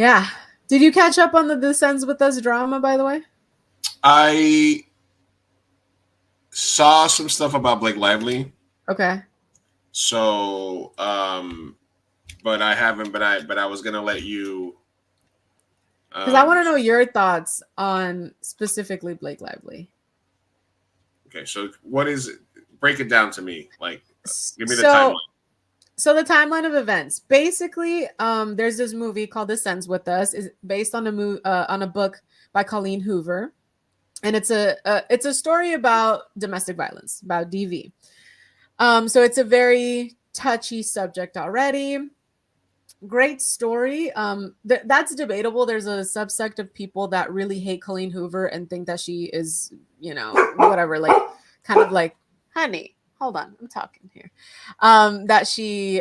Yeah. Did you catch up on the This Ends With Us drama, by the way? I saw some stuff about Blake Lively. Okay. So, but I haven't. But I was gonna let you. Because I want Um, to know your thoughts on specifically Blake Lively. okay, so what is it? Break it down to me. Like, give me the timeline. So the timeline of events. Basically, there's this movie called This Ends With Us. Is based on a book by Colleen Hoover, and it's a story about domestic violence, about DV. So it's a very touchy subject already. Great story. That's debatable. There's a subsect of people that really hate Colleen Hoover and think that she is, whatever, like kind of like, honey, hold on, I'm talking here. That she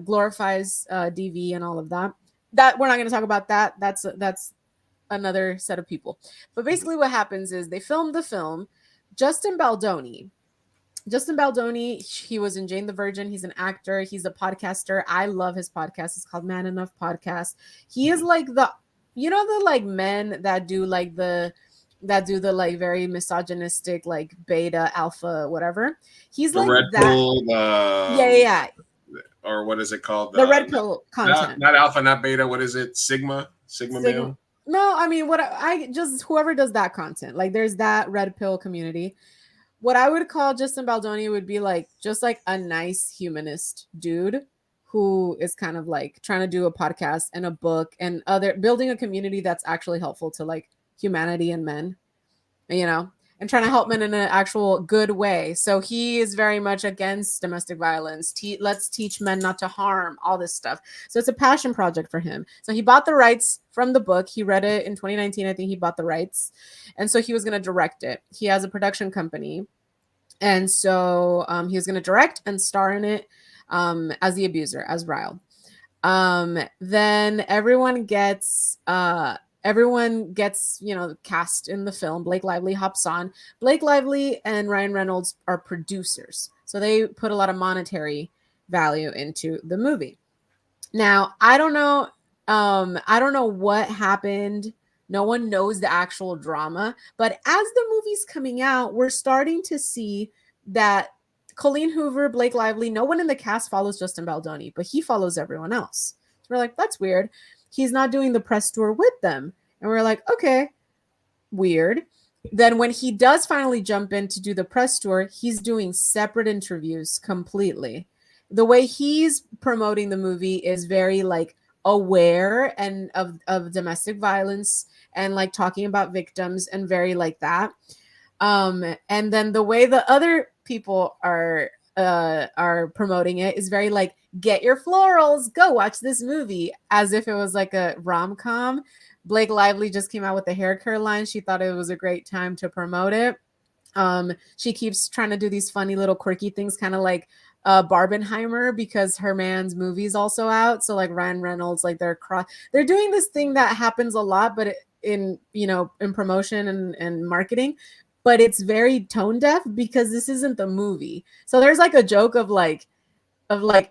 glorifies DV and all of that. That we're not going to talk about that. That's another set of people. But basically, what happens is they filmed the film. Justin Baldoni, he was in Jane the Virgin. He's an actor. He's a podcaster. I love his podcast. It's called Man Enough Podcast. He is like the like men that do the like very misogynistic, like beta, alpha, whatever. He's The like red that. pill. Yeah. Or what is it called? The red pill content. Not alpha, not beta. What is it? Sigma male. No, I mean, what I just whoever does that content, like there's that red pill community. What I would call Justin Baldoni would be like just like a nice humanist dude who is kind of like trying to do a podcast and a book and other building a community that's actually helpful to like humanity and men, and trying to help men in an actual good way. So he is very much against domestic violence. Let's teach men not to harm, all this stuff. So it's a passion project for him. So he bought the rights from the book. He read it in 2019. I think he bought the rights. And so he was going to direct it. He has a production company. And so he was going to direct and star in it as the abuser, as Ryle. Then everyone gets cast in the film. Blake Lively hops on. Blake Lively and Ryan Reynolds are producers, so they put a lot of monetary value into the movie. Now, I don't know what happened. No one knows the actual drama, but as the movie's coming out, we're starting to see that Colleen Hoover, Blake Lively, no one in the cast follows Justin Baldoni, but he follows everyone else. So we're like, that's weird. He's not doing the press tour with them. And we're like, okay, weird. Then when he does finally jump in to do the press tour, he's doing separate interviews completely. The way he's promoting the movie is very like aware and of domestic violence and like talking about victims and very like that. And then the way the other people are promoting it is very like, get your florals, go watch this movie, as if it was like a rom-com. Blake Lively just came out with the hair care line. She thought it was a great time to promote it. She keeps trying to do these funny little quirky things, kind of like Barbenheimer, because her man's movie's also out. So like Ryan Reynolds, like they're doing this thing that happens a lot, but in promotion and marketing, but it's very tone deaf because this isn't the movie. So there's like a joke of like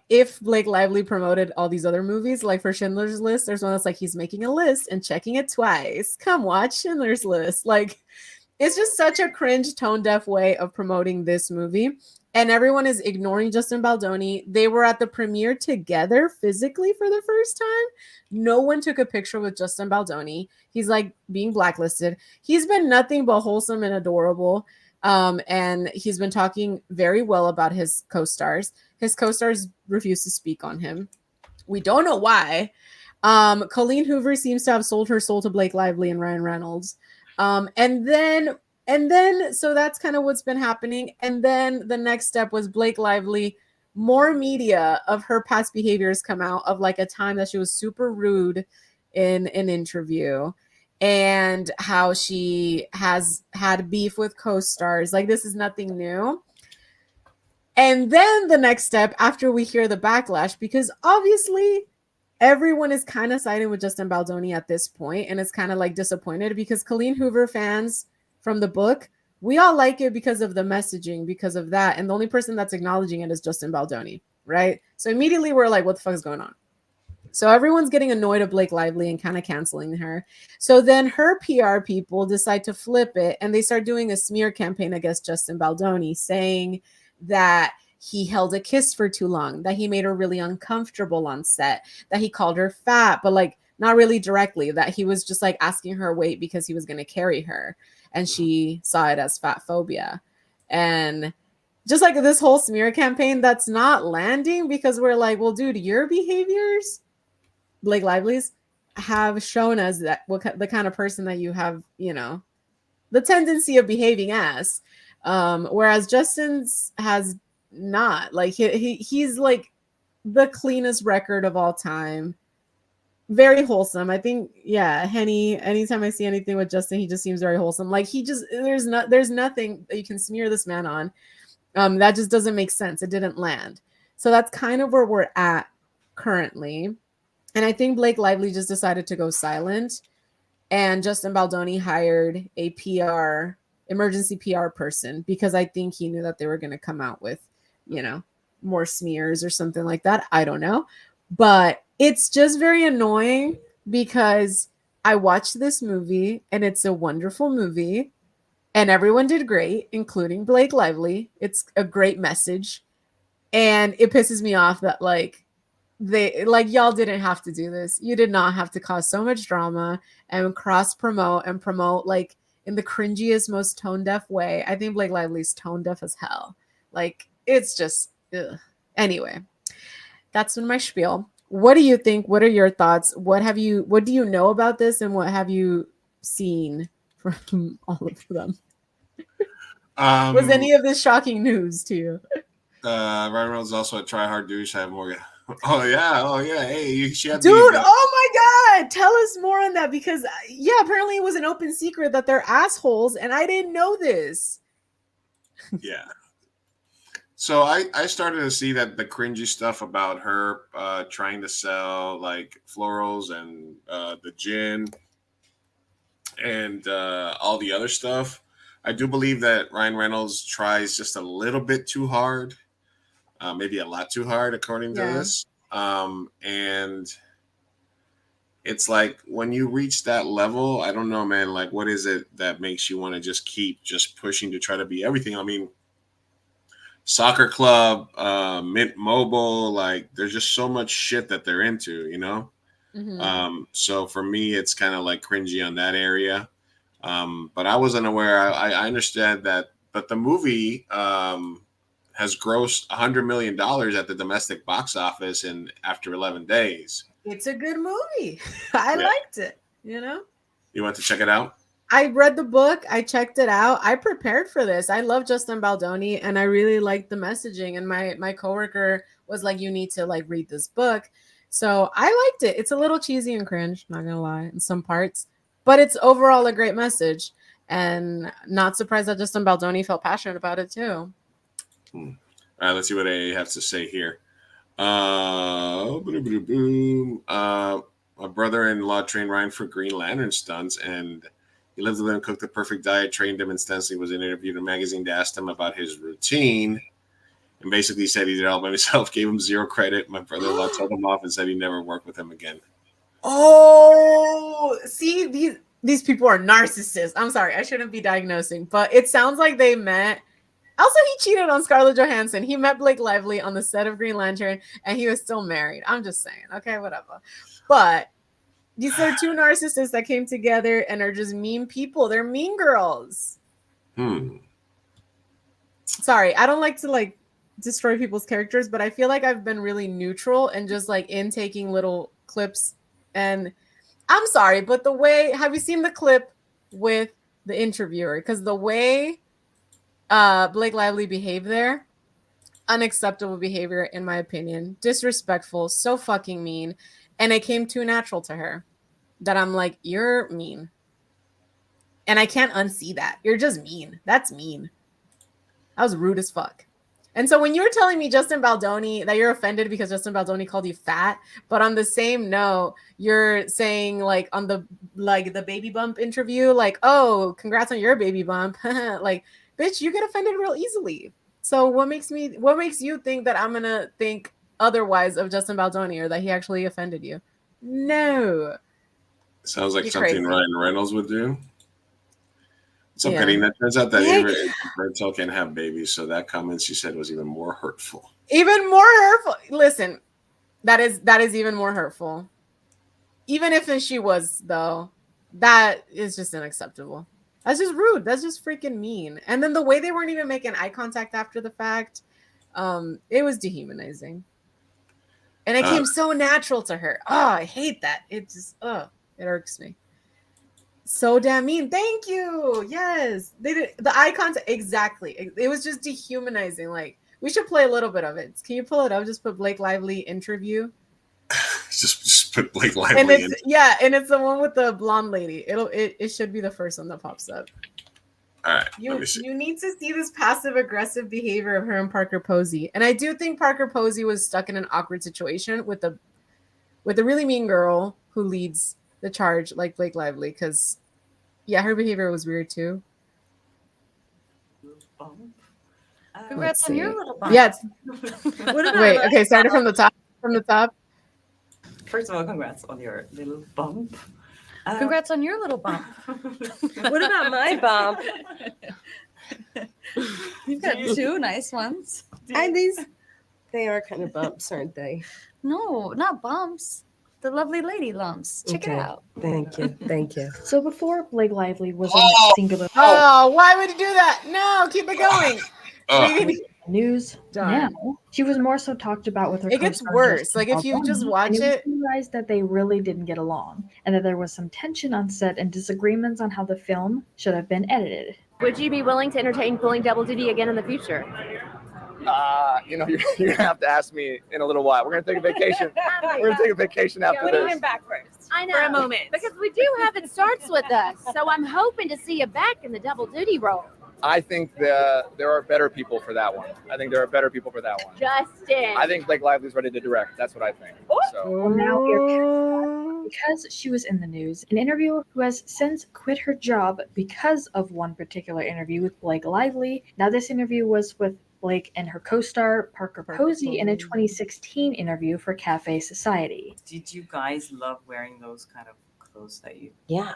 if Blake Lively promoted all these other movies, like for Schindler's List, there's one that's like he's making a list and checking it twice. Come watch Schindler's List. Like, it's just such a cringe, tone deaf way of promoting this movie. And everyone is ignoring Justin Baldoni. They were at the premiere together physically for the first time. No one took a picture with Justin Baldoni. He's like being blacklisted. He's been nothing but wholesome and adorable. And he's been talking very well about his co-stars. His co-stars refuse to speak on him. We don't know why. Colleen Hoover seems to have sold her soul to Blake Lively and Ryan Reynolds. And then so that's kind of what's been happening. And then the next step was Blake Lively. More media of her past behaviors come out, of like a time that she was super rude in an interview, and how she has had beef with co-stars. Like, this is nothing new. And then the next step, after we hear the backlash, because obviously everyone is kind of siding with Justin Baldoni at this point, and it's kind of like disappointed, because Colleen Hoover fans from the book, we all like it because of the messaging, because of that. And the only person that's acknowledging it is Justin Baldoni, right? So immediately we're like, what the fuck is going on? So everyone's getting annoyed at Blake Lively and kind of canceling her. So then her PR people decide to flip it and they start doing a smear campaign against Justin Baldoni, saying that he held a kiss for too long, that he made her really uncomfortable on set, that he called her fat, but like not really directly, that he was just like asking her weight because he was going to carry her. And she saw it as fat phobia. And just like this whole smear campaign that's not landing because we're like, well, dude, your behaviors, Blake Lively's, have shown us that the kind of person that you have, you know, the tendency of behaving as. Whereas Justin's has not. Like he's like the cleanest record of all time. Very wholesome. I think, yeah, Henny, anytime I see anything with Justin, he just seems very wholesome. Like he just there's nothing that you can smear this man on. That just doesn't make sense. It didn't land. So that's kind of where we're at currently. And I think Blake Lively just decided to go silent. And Justin Baldoni hired a emergency PR person, because I think he knew that they were going to come out with, you know, more smears or something like that. I don't know. But it's just very annoying because I watched this movie and it's a wonderful movie and everyone did great, including Blake Lively. It's a great message. And it pisses me off that y'all didn't have to do this. You did not have to cause so much drama and cross promote and promote like in the cringiest, most tone deaf way. I think Blake Lively's tone deaf as hell. Like it's just ugh. Anyway, that's been my spiel. What do you think? What are your thoughts? What do you know about this, and what have you seen from all of them? Was any of this shocking news to you? Ryan Reynolds also a try hard douche. I have more. Oh yeah. Hey, she had dude. Oh my god, tell us more on that, because yeah, apparently it was an open secret that they're assholes, and I didn't know this. Yeah. So I started to see that the cringy stuff about her trying to sell like florals and the gin and all the other stuff. I do believe that Ryan Reynolds tries just a little bit too hard, maybe a lot too hard, according to this. And it's like when you reach that level, I don't know, man. Like, what is it that makes you want to just keep just pushing to try to be everything? I mean, Soccer Club, Mint Mobile, like there's just so much shit that they're into, you know? Mm-hmm. So for me, it's kind of like cringy on that area. But I wasn't aware. I understand that, but the movie has grossed $100 million at the domestic box office in after 11 days. It's a good movie. I liked it, you know? You want to check it out? I read the book. I checked it out. I prepared for this. I love Justin Baldoni, and I really liked the messaging. And my coworker was like, "You need to like read this book." So I liked it. It's a little cheesy and cringe, not gonna lie, in some parts, but it's overall a great message. And not surprised that Justin Baldoni felt passionate about it too. All right, let's see what I have to say here. My brother-in-law trained Ryan for Green Lantern stunts, and he lived with him, cooked the perfect diet, trained him extensively, was interviewed in a magazine to ask him about his routine, and basically said he did it all by himself, gave him zero credit. My brother-in-law told him off and said he never worked with him again. Oh, see, these people are narcissists. I'm sorry, I shouldn't be diagnosing, but it sounds like they met. Also, he cheated on Scarlett Johansson. He met Blake Lively on the set of Green Lantern, and he was still married. I'm just saying. Okay, whatever. But these are two narcissists that came together and are just mean people. They're mean girls. Sorry, I don't like to like destroy people's characters, but I feel like I've been really neutral and just like taking little clips. And I'm sorry, but the way, have you seen the clip with the interviewer? Because the way Blake Lively behaved there, unacceptable behavior in my opinion, disrespectful, so fucking mean, and it came too natural to her that I'm like, you're mean, and I can't unsee that. You're just mean. That's mean. That was rude as fuck. And so when you're telling me, Justin Baldoni, that you're offended because Justin Baldoni called you fat, but on the same note, you're saying like on the baby bump interview, like, oh, congrats on your baby bump. Like, bitch, you get offended real easily. So what makes you think that I'm gonna think otherwise of Justin Baldoni or that he actually offended you. No. Sounds like You're something crazy. Ryan Reynolds would do. So Yeah. Karina, it turns out that Yeah. Avery and Bertel can have babies, so that comment she said was even more hurtful. Even more hurtful. Listen, that is even more hurtful. Even if she was, though, that is just unacceptable. That's just rude. That's just freaking mean. And then the way they weren't even making eye contact after the fact, it was dehumanizing. And it came so natural to her. Oh, I hate that. It just, it irks me. So damn mean. Thank you. Yes. They did the eye contact. Exactly. It was just dehumanizing. Like, we should play a little bit of it. Can you pull it up? Just put Blake Lively interview. just put Blake And Lively it's in. and it's the one with the blonde lady. It should be the first one that pops up. All right, let me see. You need to see this passive aggressive behavior of her and Parker Posey. And I do think Parker Posey was stuck in an awkward situation with the really mean girl who leads the charge, like Blake Lively, because her behavior was weird too. Congrats on your little bump. Yeah. Wait, okay, started from the top. From the top. First of all, congrats on your little bump. Congrats on your little bump. What about my bump? You've got two nice ones. They are kind of bumps, aren't they? No, not bumps. The lovely lady lumps. Check it out. Thank you. Thank you. So before Blake Lively was in singular Oh, why would you do that? No, keep it going. news, now she was more so talked about with her. It gets co-star worse. Justin Like, if you Baldoni, just watch and it, was realized that they really didn't get along, and that there was some tension on set and disagreements on how the film should have been edited. Would you be willing to entertain pulling double duty again in the future? You're gonna have to ask me in a little while. We're gonna take a vacation. We're gonna take a vacation after Putting this. him back first. I know. For a moment. Because we do have It Starts With Us. So I'm hoping to see you back in the double duty role. I think there are better people for that one. Justin. I think Blake Lively's ready to direct. That's what I think. So Well, now here, because she was in the news, an interviewer who has since quit her job because of one particular interview with Blake Lively. Now this interview was with Blake and her co-star Parker Posey in a 2016 interview for Cafe Society. Did you guys love wearing those kind of clothes that you? Yeah.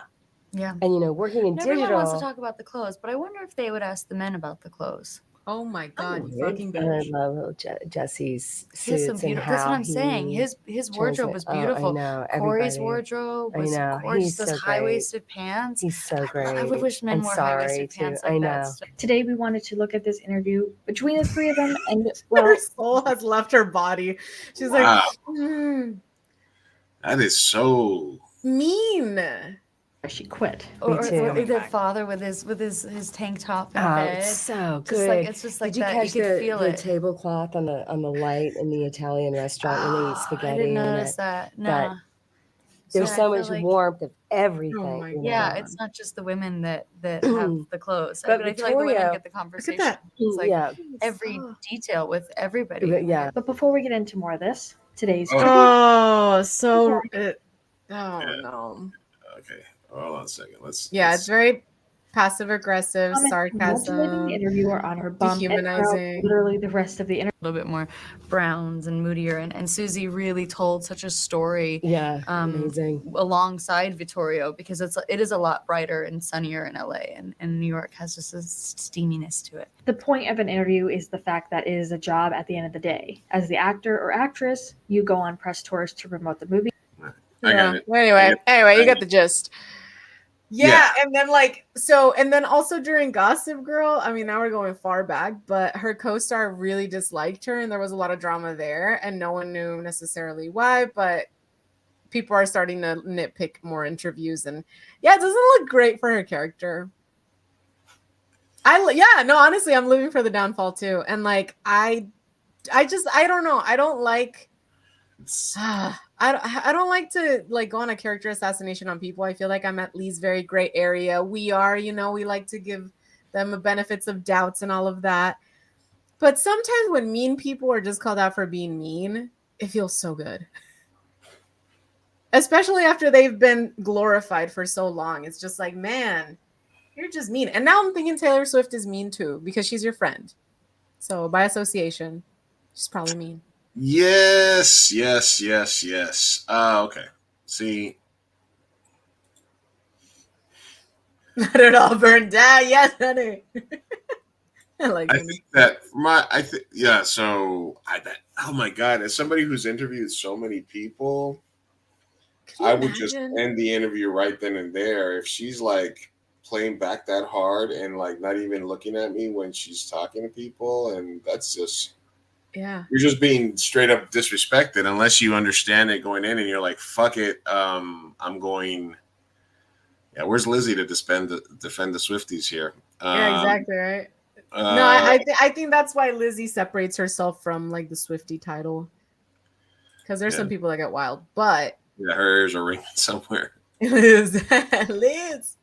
And working in Everyone wants to talk about the clothes, but I wonder if they would ask the men about the clothes. oh my God, you fucking I bitch. love Jesse's He has some suits and beautiful. That's what how I'm saying. His wardrobe was beautiful. I know. Corey's Everybody. wardrobe I was know. gorgeous. He's Those so high waisted pants. He's so great. I would wish men I'm wore sorry, high waisted too. pants I like know. that. Today we wanted to look at this interview between the three of them, and Her well, soul has left her body. She's like, Wow. That is so mean. she quit. Or too. the father with his tank top in Oh, bed. it's so Just good. like it's just like Did you that. catch You could the, feel the it. tablecloth on the light in the Italian restaurant when they eat spaghetti? I didn't and notice that. No. that- There's So so I feel much like- warmth of everything. my you know? Yeah, God. it's not just the women that have the clothes. But I feel like the women Victoria- get the conversation. that. It's like yeah, every detail with everybody. yeah. But before we get into more of this, today's Oh, so oh Yeah. no. okay. Hold on a second. Let's. Yeah, let's- it's very passive aggressive, modulating the sarcasm. interviewer on her bump, and dehumanizing. literally the rest of the interview. A little bit more browns and moodier. And Susie really told such a story Yeah, amazing. alongside Vittorio because it is a lot brighter and sunnier in LA, and New York has just a steaminess to it. The point of an interview is the fact that it is a job at the end of the day. As the actor or actress, you go on press tours to promote the movie. I got it. Well, anyway, you got the gist. Yeah, Yeah. and then and then also during Gossip Girl, I mean, now we're going far back, but her co-star really disliked her, and there was a lot of drama there, and no one knew necessarily why, but people are starting to nitpick more interviews, and yeah, it doesn't look great for her character. Honestly, I'm living for the downfall too, and like I don't know, I don't like. I don't like to go on a character assassination on people. I feel like I'm at least very gray area. We are, we like to give them the benefits of doubts and all of that. But sometimes when mean people are just called out for being mean, it feels so good. Especially after they've been glorified for so long. It's just like, man, you're just mean. And now I'm thinking Taylor Swift is mean too because she's your friend. So by association, she's probably mean. Yes. Okay. See, Let it all burn down. Yes, honey. I like I it. think that I think yeah. So I bet. Oh my god! As somebody who's interviewed so many people, Could you I would just imagine? end the interview right then and there. If she's like playing back that hard and like not even looking at me when she's talking to people, and that's just Yeah. you're just being straight up disrespected unless you understand it going in and you're like, fuck it, I'm going. Yeah, where's Lizzie to defend the Swifties here? Yeah, exactly, right? No, Uh, I think that's why Lizzie separates herself from like the Swifty title. Because there's yeah, some people that get wild, but yeah, her ears are ringing somewhere. Liz. Liz.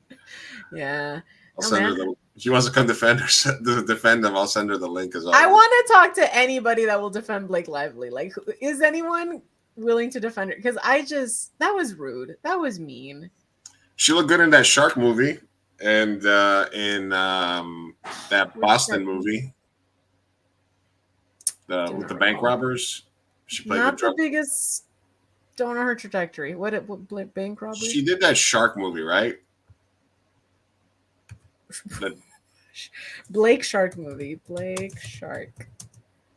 Yeah. I'll No, send her man. the. If she wants to come defend them. I'll send her the link as always. I want to talk to anybody that will defend Blake Lively. Like, is anyone willing to defend her? Because that was rude. That was mean. She looked good in that shark movie and in that Boston movie with the bank robbers. She played Not the the biggest. Don't know her trajectory. What bank robbery? She did that shark movie, right? The, Blake Shark movie. Blake Shark.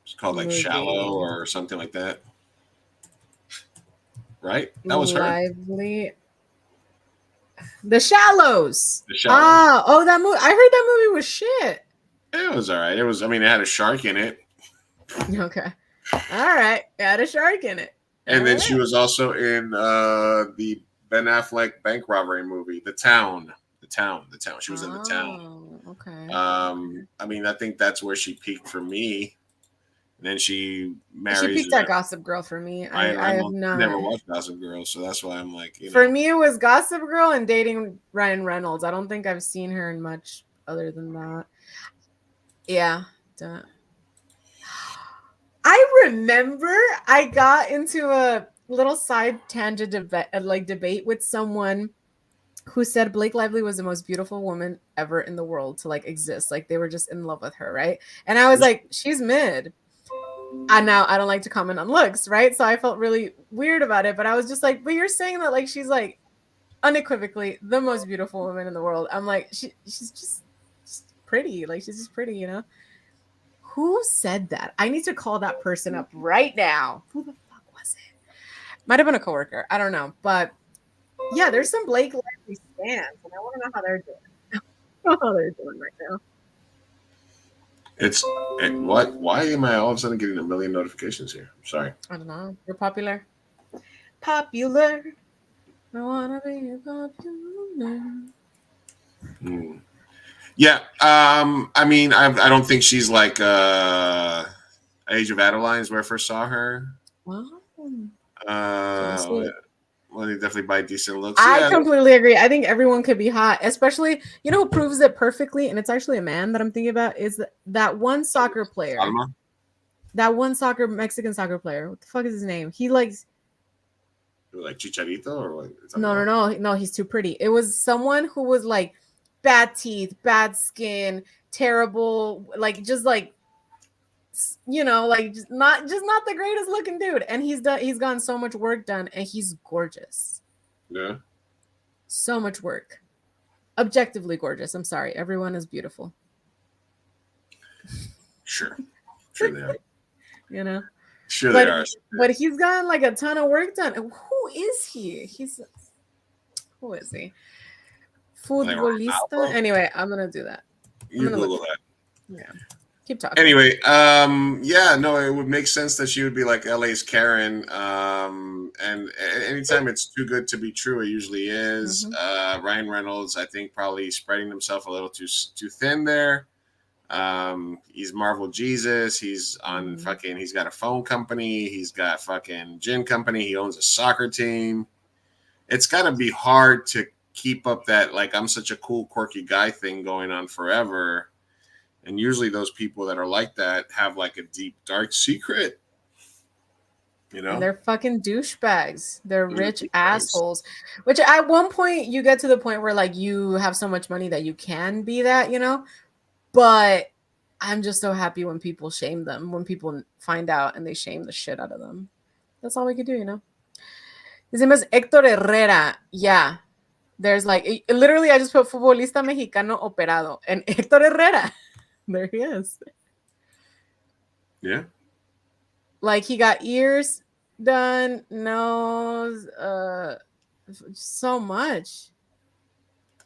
it's called like movie. Shallow or something like that. Right? That was her. Lively. The Shallows. The Shallows. Ah, that movie. I heard that movie was shit. It was all right. It was. I mean, it had a shark in it, Okay. All right. It had a shark in it. and All then right. she was also in the Ben Affleck bank robbery movie, The Town. The Town. She was in The Town. Okay. I mean, I think that's where she peaked for me. And then she marries. She peaked at Gossip Girl for me. I have not. Never watched Gossip Girl, so that's why I'm like. For me, it was Gossip Girl and dating Ryan Reynolds. I don't think I've seen her in much other than that. Yeah. Duh. I remember I got into a little side tangent debate with someone who said Blake Lively was the most beautiful woman ever in the world to like exist. Like they were just in love with her, right? And I was like, she's mid. And now I don't like to comment on looks, right? So I felt really weird about it, but I was just like, but you're saying that like she's like unequivocally the most beautiful woman in the world. I'm like, she's just pretty. Like she's just pretty, you know? Who said that? I need to call that person up right now. Who the fuck was it? Might have been a coworker. I don't know. But yeah, there's some Blake Lively fans, and I want to know how they're doing. I don't know how they're doing right now. What? Why am I all of a sudden getting a million notifications here? I'm sorry. I don't know. You're popular. Popular. I want to be popular. Yeah. I mean, I don't think she's like Age of Adeline's where I first saw her. Wow. Well, they definitely buy decent looks. I completely agree. I think everyone could be hot, especially, you know, who proves it perfectly, and it's actually a man that I'm thinking about, is that one soccer player. Alma? That one Mexican soccer player. What the fuck is his name? He likes. Like Chicharito or what? No, he's too pretty. It was someone who was like bad teeth, bad skin, terrible, like just like, you know, like just not the greatest looking dude. And he's gotten so much work done, and he's gorgeous. Yeah. So much work. Objectively gorgeous. I'm sorry. Everyone is beautiful. Sure they are. You know? Sure they are. But he's gotten like a ton of work done. Who is he? Who is he? Futbolista? Anyway, I'm going to do that. You Google that. Yeah. Keep talking. Anyway, yeah, no, it would make sense that she would be like LA's Karen. And anytime it's too good to be true, it usually is. Mm-hmm. Ryan Reynolds, I think, probably spreading himself a little too thin there. He's Marvel Jesus. He's on fucking. He's got a phone company. He's got fucking gin company. He owns a soccer team. It's got to be hard to keep up that like I'm such a cool, quirky guy thing going on forever. And usually those people that are like that have like a deep, dark secret. You know? And they're fucking douchebags. They're rich assholes. Which at one point you get to the point where like you have so much money that you can be that, you know? But I'm just so happy when people shame them, when people find out and they shame the shit out of them. That's all we could do, you know? His name is Héctor Herrera. Yeah. There's like, literally, I just put futbolista mexicano operado and Héctor Herrera. There he is. Yeah. Like, he got ears done, nose, so much.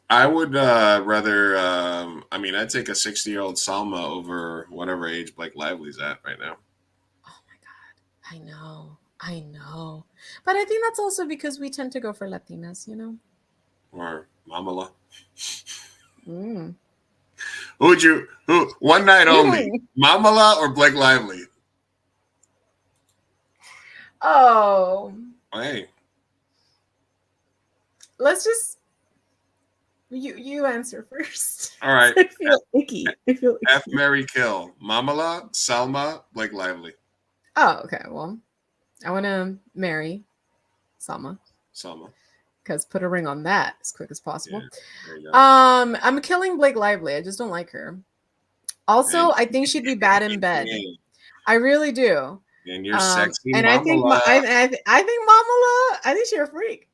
I would rather, I mean, I'd take a 60-year-old Salma over whatever age Blake Lively's at right now. Oh my God. I know. But I think that's also because we tend to go for Latinas, you know? Or Mamala. Mm. Who one night only, Mamala or Blake Lively? Oh. Hey. Let's just you answer first. All right. I feel icky. F, Mary, kill. Mamala, Salma, Blake Lively. Oh, okay. Well, I want to marry Salma because put a ring on that as quick as possible. Yeah, there you go. I'm killing Blake Lively. I just don't like her. Also, I think she'd be bad in bed. I really do. And you're sexy, and Mamala. I think Mamala. I think she's a freak.